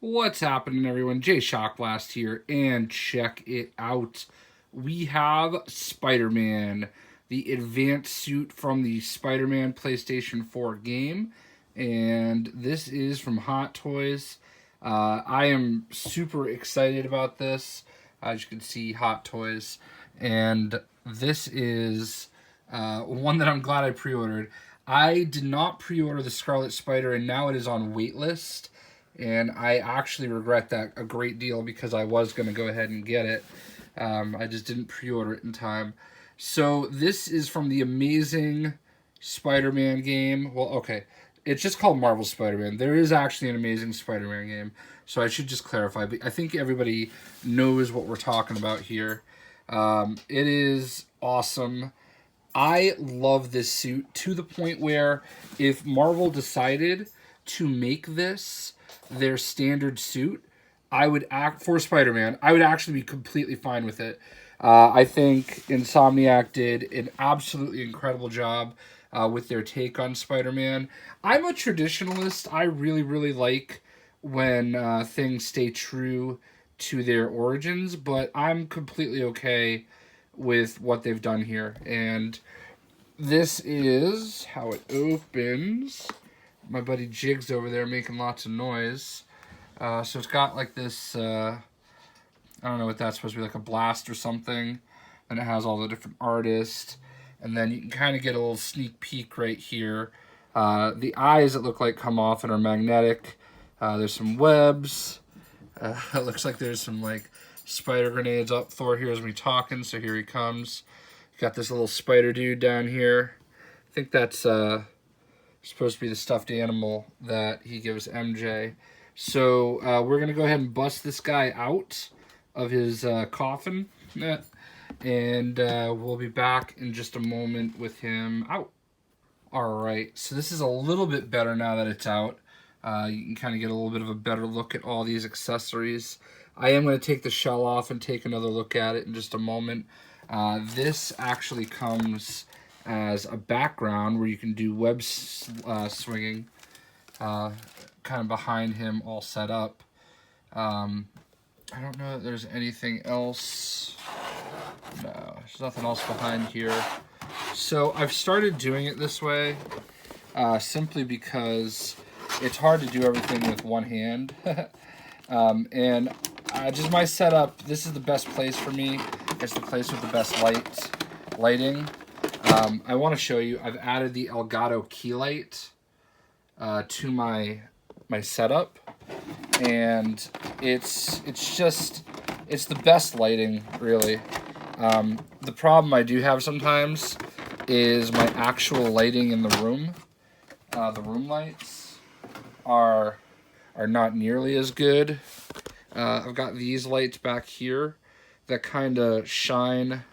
What's happening, everyone? JayShockblast here, and check it out. We have Spider-Man, the advanced suit from the Spider-Man PlayStation 4 game, and this is from Hot Toys. I am super excited about this. As you can see, Hot Toys, and this is one that I'm glad I pre-ordered. I did not pre-order the Scarlet Spider, and now it is on waitlist. And I actually regret that a great deal because I was going to go ahead and get it. I just didn't pre-order it in time. So this is from the Amazing Spider-Man game. Well, okay, it's just called Marvel Spider-Man. There is actually an Amazing Spider-Man game, so I should just clarify. But I think everybody knows what we're talking about here. It is awesome. I love this suit to the point where if Marvel decided to make this their standard suit, I would act for Spider-Man. I would actually be completely fine with it. I think Insomniac did an absolutely incredible job with their take on Spider-Man. I'm a traditionalist. I really like when things stay true to their origins, but I'm completely okay with what they've done here. And this is how it opens. My buddy Jig's over there making lots of noise. So it's got like this, I don't know what that's supposed to be, like a blast or something. And it has all the different artists. And then you can kind of get a little sneak peek right here. The eyes, that look like, come off and are magnetic. There's some webs. It looks like there's some like spider grenades up. Thor hears me talking, so here he comes. Got this little spider dude down here. I think that's supposed to be the stuffed animal that he gives MJ. So we're going to go ahead and bust this guy out of his coffin. And we'll be back in just a moment with him out. Alright, so this is a little bit better now that it's out. You can kind of get a little bit of a better look at all these accessories. I am going to take the shell off and take another look at it in just a moment. This actually comes as a background where you can do web swinging kind of behind him all set up. I don't know if there's anything else. No, there's nothing else behind here. So I've started doing it this way simply because it's hard to do everything with one hand. And just my setup, this is the best place for me. It's the place with the best lighting. I want to show you, I've added the Elgato key light to my setup, and it's the best lighting, really. The problem I do have sometimes is my actual lighting in the room. The room lights are not nearly as good. I've got these lights back here that kind of shine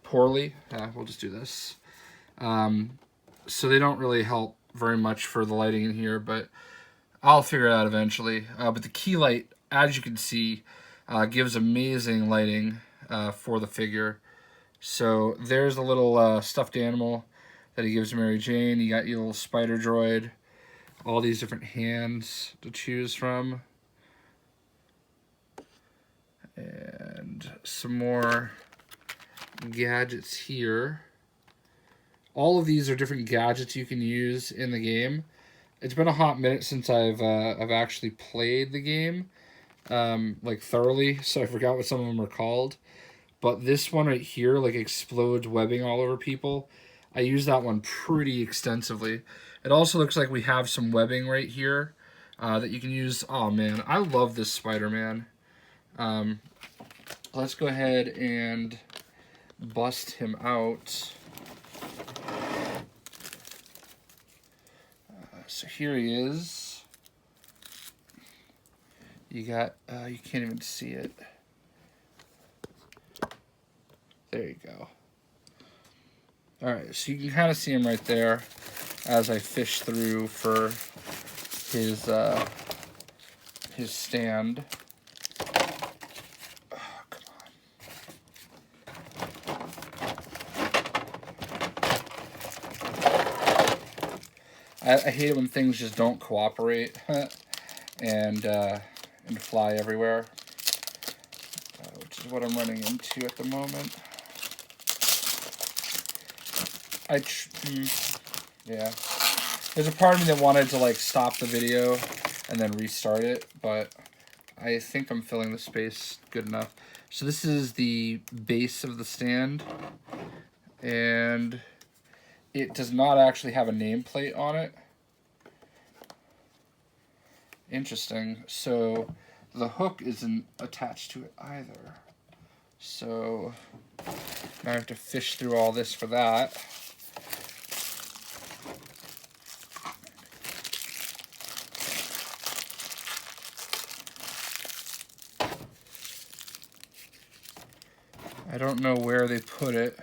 poorly. We'll just do this. So they don't really help very much for the lighting in here, but I'll figure it out eventually. But the key light, as you can see, gives amazing lighting for the figure. So there's a little stuffed animal that he gives Mary Jane. You got your little spider droid. All these different hands to choose from. And some more gadgets here. All of these are different gadgets you can use in the game. It's been a hot minute since I've actually played the game like thoroughly, so I forgot what some of them are called. But this one right here, like, explodes webbing all over people. I use that one pretty extensively. It also looks like we have some webbing right here that you can use. Oh man, I love this Spider-Man. Let's go ahead and bust him out. So here he is. You got, you can't even see it. There you go. Alright, so you can kind of see him right there as I fish through for his stand. Oh, come on. I hate it when things just don't cooperate. and fly everywhere, which is what I'm running into at the moment. Yeah. There's a part of me that wanted to like stop the video and then restart it, but I think I'm filling the space good enough. So this is the base of the stand, and it does not actually have a nameplate on it. Interesting. So the hook isn't attached to it either. So now I have to fish through all this for that. I don't know where they put it.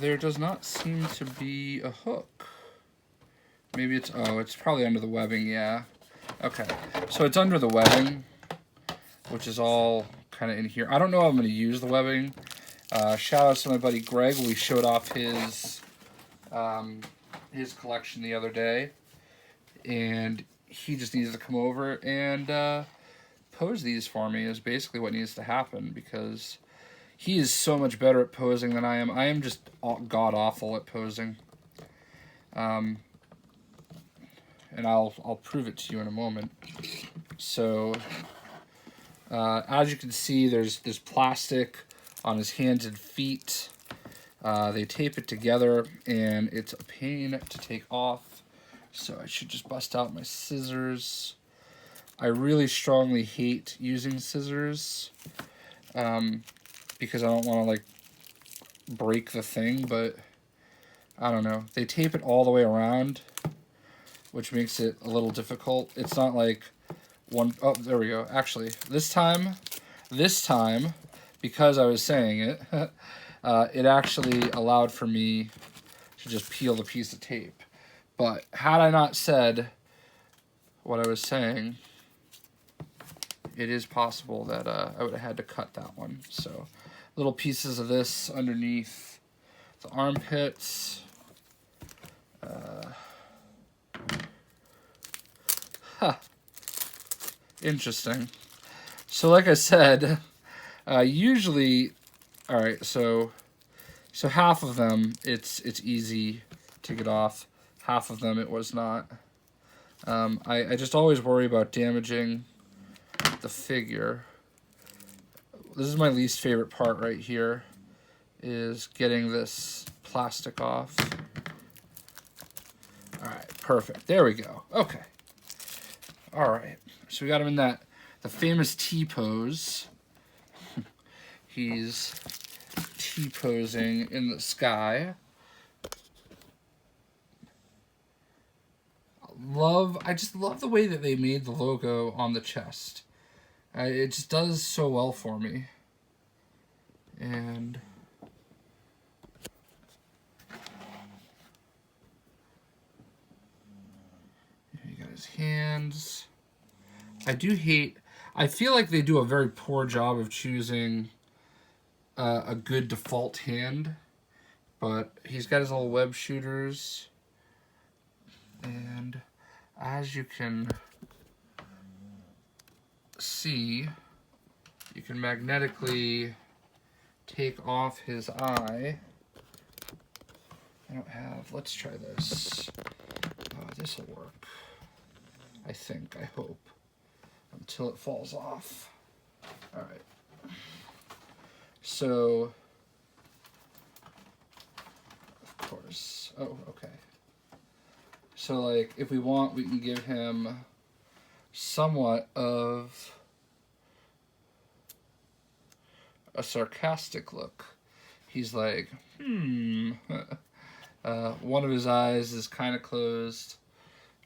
There does not seem to be a hook. Maybe it's, oh, it's probably under the webbing, yeah. Okay, so it's under the webbing, which is all kind of in here. I don't know how I'm going to use the webbing. Shout out to my buddy Greg. We showed off his collection the other day, and he just needs to come over and pose these for me is basically what needs to happen, because he is so much better at posing than I am. I am just god-awful at posing. And I'll prove it to you in a moment. So, as you can see, there's plastic on his hands and feet. They tape it together, and it's a pain to take off. So I should just bust out my scissors. I really strongly hate using scissors, because I don't want to like break the thing, but I don't know. They tape it all the way around, which makes it a little difficult. It's not like one, oh, there we go. Actually, this time, because I was saying it, it actually allowed for me to just peel the piece of tape. But had I not said what I was saying, it is possible that I would have had to cut that one. So little pieces of this underneath the armpits. Interesting. So like I said, usually, all right, so half of them, it's easy to get off. Half of them, it was not. I just always worry about damaging the figure. This is my least favorite part right here, is getting this plastic off. All right, perfect. There we go. Okay. All right. So we got him in the famous T-pose. He's T-posing in the sky. I just love the way that they made the logo on the chest. It just does so well for me. And you got his hands. I feel like they do a very poor job of choosing a good default hand, but he's got his little web shooters, and as you can see, you can magnetically take off his eye. I don't have, let's try this. Oh, this will work. I think, I hope. Until it falls off. Alright. So, of course, oh, okay. So, like, if we want, we can give him somewhat of a sarcastic look. He's like, one of his eyes is kind of closed.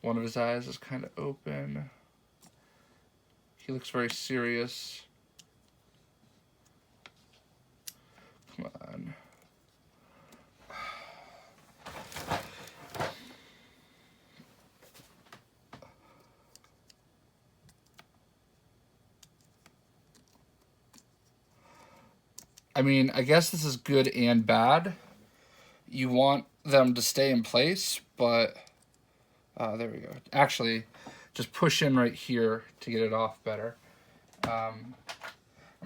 One of his eyes is kind of open. He looks very serious. Come on. I mean, I guess this is good and bad. You want them to stay in place, but there we go. Actually, just push in right here to get it off better. I'm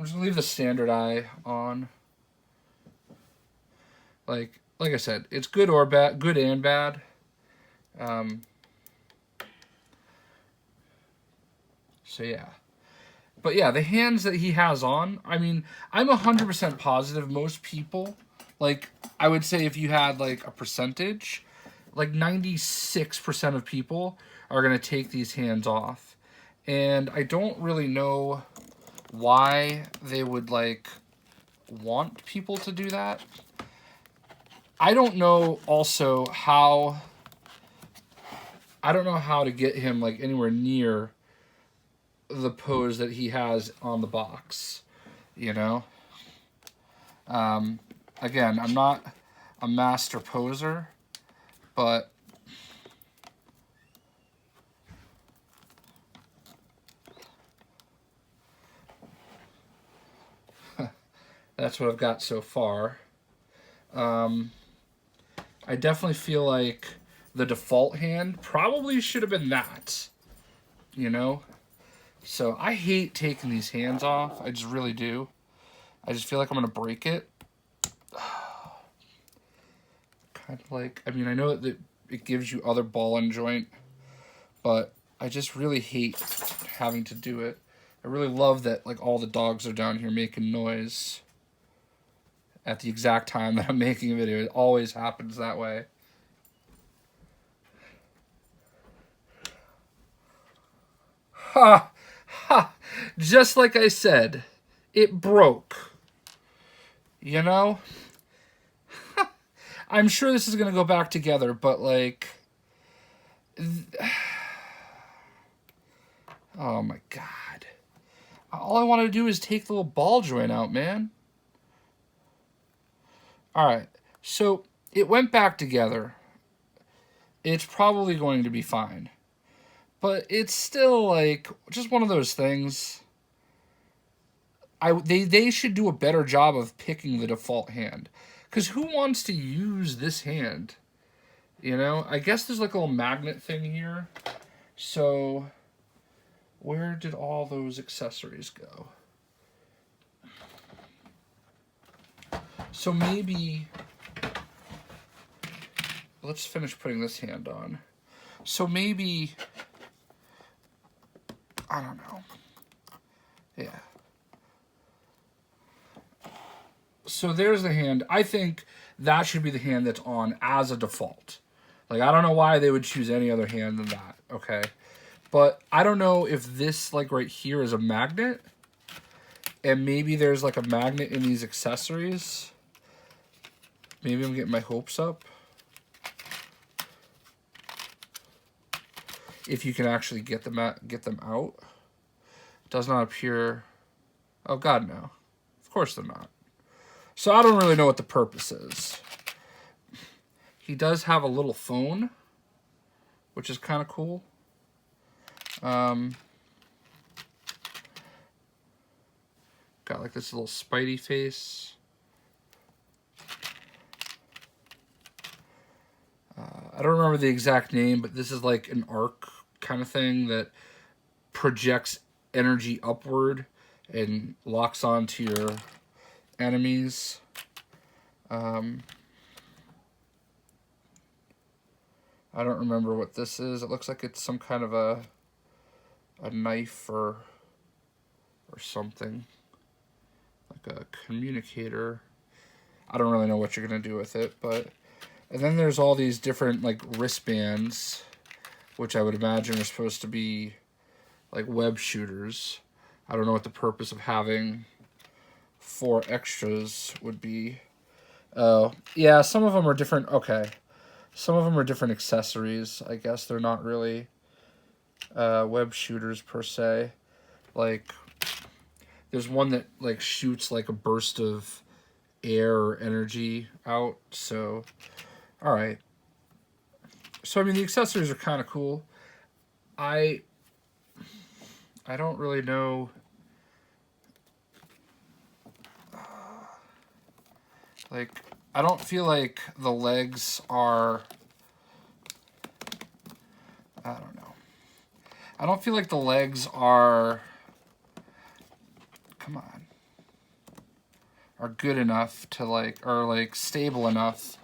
just gonna leave the standard eye on. Like I said, it's good or bad, good and bad. So yeah. But yeah, the hands that he has on, I mean, I'm 100% positive most people, like, I would say if you had, like, a percentage, like 96% of people are going to take these hands off. And I don't really know why they would, like, want people to do that. I don't know also how... I don't know how to get him, like, anywhere near the pose that he has on the box, you know? Again, I'm not a master poser, but that's what I've got so far. I definitely feel like the default hand probably should have been that, you know? So I hate taking these hands off. I just really do. I just feel like I'm going to break it. Kind of like, I mean, I know that it gives you other ball and joint, but I just really hate having to do it. I really love that, like, all the dogs are down here making noise at the exact time that I'm making a video. It always happens that way. Ha! Ha! Just like I said, it broke. You know? I'm sure this is going to go back together, but, like... Oh, my God. All I want to do is take the little ball joint out, man. Alright, so it went back together. It's probably going to be fine. But it's still, like, just one of those things. They should do a better job of picking the default hand. Because who wants to use this hand? You know? I guess there's, like, a little magnet thing here. So, where did all those accessories go? So maybe... Let's finish putting this hand on. So maybe... I don't know. Yeah. So there's the hand. I think that should be the hand that's on as a default. Like, I don't know why they would choose any other hand than that, okay? But I don't know if this, like, right here is a magnet. And maybe there's, like, a magnet in these accessories. Maybe I'm getting my hopes up. If you can actually get them out. Does not appear... Oh, God, no. Of course they're not. So I don't really know what the purpose is. He does have a little phone, which is kind of cool. Got like this little Spidey face. I don't remember the exact name, but this is like an arc kind of thing that projects energy upward and locks onto your enemies. I don't remember what this is. It looks like it's some kind of a knife or something. Like a communicator. I don't really know what you're going to do with it, but... And then there's all these different, like, wristbands, which I would imagine are supposed to be, like, web shooters. I don't know what the purpose of having 4 extras would be. Oh, yeah, some of them are different. Okay. Some of them are different accessories. I guess they're not really web shooters per se. Like, there's one that, like, shoots, like, a burst of air or energy out, so... Alright. So, I mean, the accessories are kind of cool. I don't really know... Like, I don't feel like the legs are... I don't know. I don't feel like the legs are... Come on. Are good enough to, like, or, like, stable enough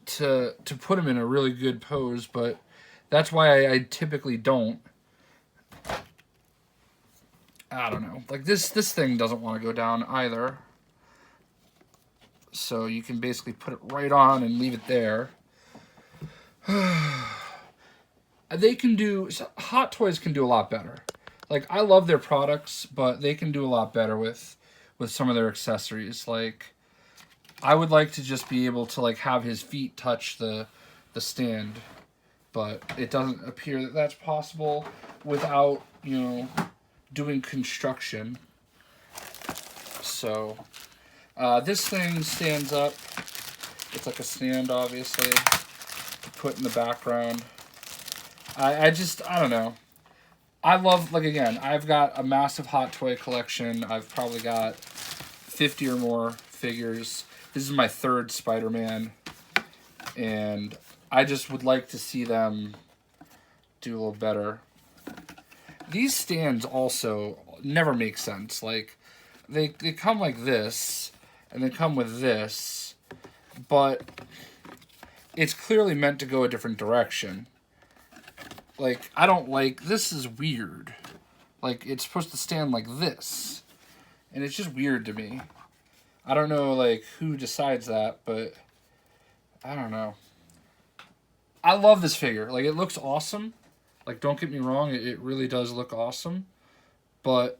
to put him in a really good pose, but that's why I typically don't. I don't know. Like, this thing doesn't want to go down either. So you can basically put it right on and leave it there. They can do... Hot Toys can do a lot better. Like, I love their products, but they can do a lot better with some of their accessories. Like, I would like to just be able to, like, have his feet touch the stand. But it doesn't appear that that's possible without, you know, doing construction. So, this thing stands up. It's like a stand, obviously, to put in the background. I don't know. I love, like, again, I've got a massive Hot Toy collection. I've probably got 50 or more figures. This is my third Spider-Man. And I just would like to see them do a little better. These stands also never make sense. Like, they come like this, and they come with this, but it's clearly meant to go a different direction. Like, I don't like... This is weird. Like, it's supposed to stand like this. And it's just weird to me. I don't know, like, who decides that, but... I don't know. I love this figure. Like, it looks awesome. Like, don't get me wrong, it really does look awesome. But...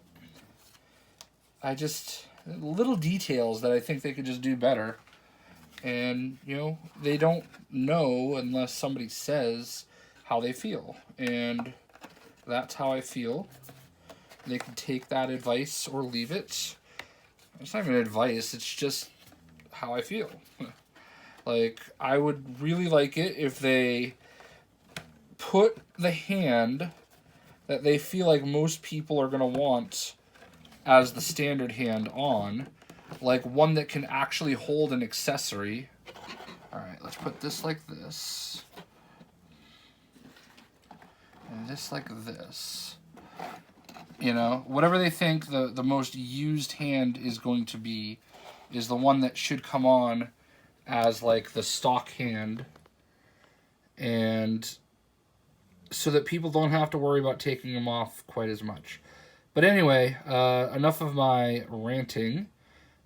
I just... Little details that I think they could just do better. And, you know, they don't know unless somebody says how they feel. And that's how I feel. They can take that advice or leave it. It's not even advice, it's just how I feel. Like, I would really like it if they put the hand that they feel like most people are going to want as the standard hand on. Like, one that can actually hold an accessory. Alright, let's put this like this. And this like this. You know, whatever they think the most used hand is going to be is the one that should come on as, like, the stock hand. And so that people don't have to worry about taking them off quite as much. But anyway, enough of my ranting.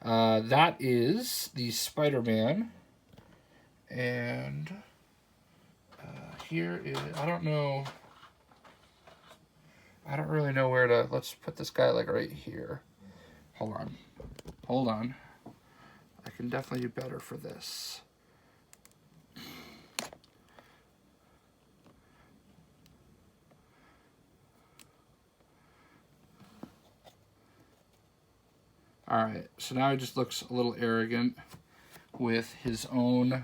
That is the Spider-Man. And here is... I don't really know where to... Let's put this guy, like, right here. Hold on. I can definitely do better for this. Alright, so now he just looks a little arrogant with his own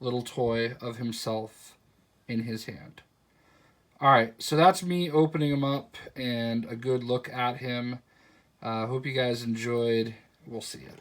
little toy of himself in his hand. Alright, so that's me opening him up and a good look at him. Hope you guys enjoyed. We'll see you.